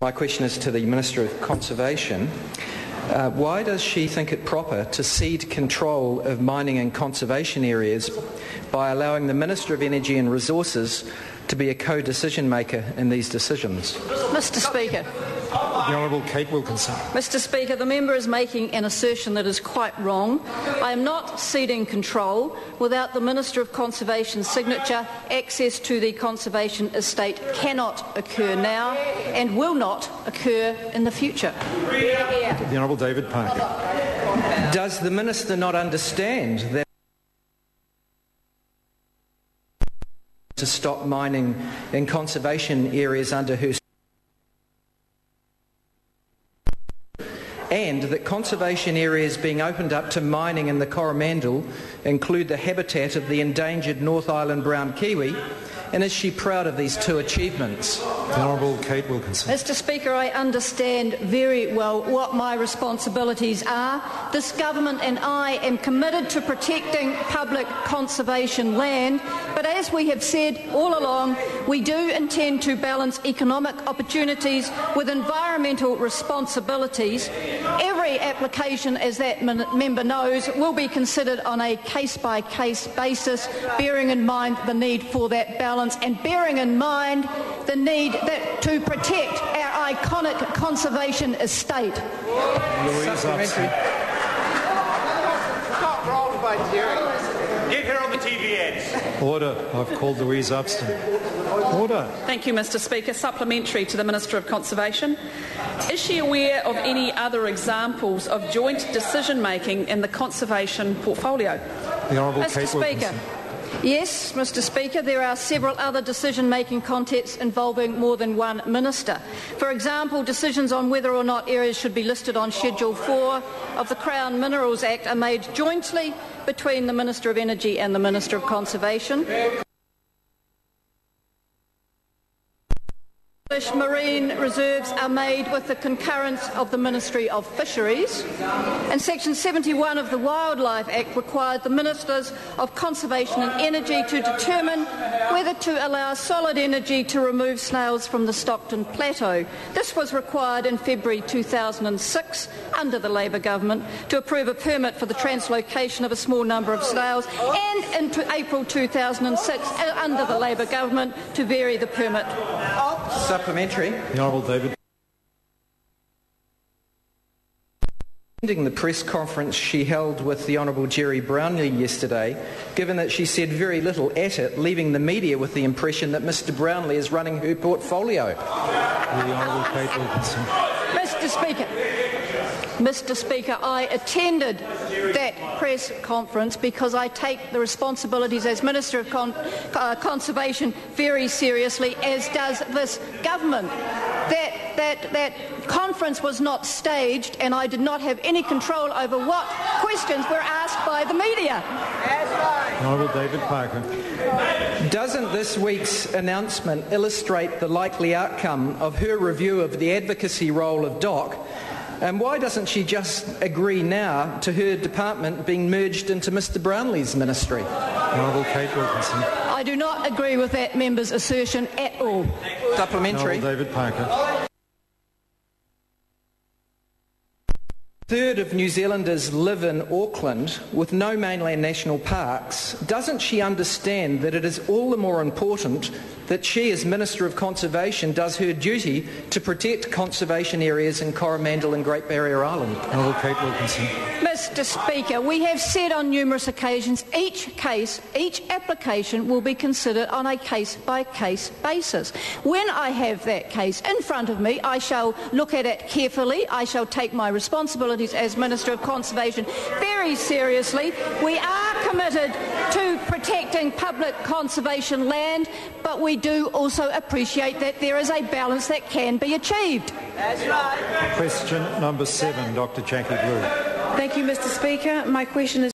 My question is to the Minister of Conservation. Why does she think it proper to cede control of mining and conservation areas by allowing the Minister of Energy and Resources to be a co-decision maker in these decisions? Mr. Speaker. The Honourable Kate Wilkinson. Mr. Speaker, the member is making an assertion that is quite wrong. I am not ceding control. Without the Minister of Conservation's signature, access to the conservation estate cannot occur now and will not occur in the future. The Honourable David Parker. Does the Minister not understand that to stop mining in conservation areas under her and that conservation areas being opened up to mining in the Coromandel include the habitat of the endangered North Island brown kiwi? And is she proud of these two achievements? The Honourable Kate Wilkinson. Mr. Speaker, I understand very well what my responsibilities are. This government and I am committed to protecting public conservation land, but as we have said all along, we do intend to balance economic opportunities with environmental responsibilities. Every application, as that member knows, will be considered on a case-by-case basis, bearing in mind the need for that balance and bearing in mind the need to protect our iconic conservation estate. Louise Upson. Get her on the TV ads. Order. I've called Louise Upson. Order. Thank you, Mr. Speaker. Supplementary to the Minister of Conservation. Is she aware of any other examples of joint decision-making in the conservation portfolio? The Honourable Mr. Kate Speaker. Wilkinson. Yes, Mr. Speaker, there are several other decision-making contexts involving more than one minister. For example, decisions on whether or not areas should be listed on Schedule 4 of the Crown Minerals Act are made jointly between the Minister of Energy and the Minister of Conservation. Marine reserves are made with the concurrence of the Ministry of Fisheries, and Section 71 of the Wildlife Act required the Ministers of Conservation and Energy to determine whether to allow Solid Energy to remove snails from the Stockton Plateau. This was required in February 2006 under the Labor government to approve a permit for the translocation of a small number of snails, and into April 2006 under the Labor government to vary the permit. Supplementary. The Honourable David. Attending the press conference she held with the Honourable Jerry Brownlee yesterday, given that she said very little at it, leaving the media with the impression that Mr Brownlee is running her portfolio. The Honourable Kate Wilkinson. Mr. Speaker, I attended that press conference because I take the responsibilities as Minister of Conservation very seriously, as does this government. That conference was not staged, and I did not have any control over what questions were asked by the media. The Honourable David Parker. Doesn't this week's announcement illustrate the likely outcome of her review of the advocacy role of DOC? And why doesn't she just agree now to her department being merged into Mr Brownlee's ministry? Honourable Kate Wilkinson. I do not agree with that member's assertion at all. Supplementary. Honourable David Parker. A third of New Zealanders live in Auckland with no mainland national parks. Doesn't she understand that it is all the more important that she, as Minister of Conservation, does her duty to protect conservation areas in Coromandel and Great Barrier Island? Honourable Kate Wilkinson. Mr. Speaker, we have said on numerous occasions each application will be considered on a case-by-case basis. When I have that case in front of me, I shall look at it carefully. I shall take my responsibilities as Minister of Conservation very seriously. We are committed to protecting public conservation land, but we do also appreciate that there is a balance that can be achieved. That's right. Question number 7, Dr. Jackie Blue. Thank you, Mr. Speaker. My question is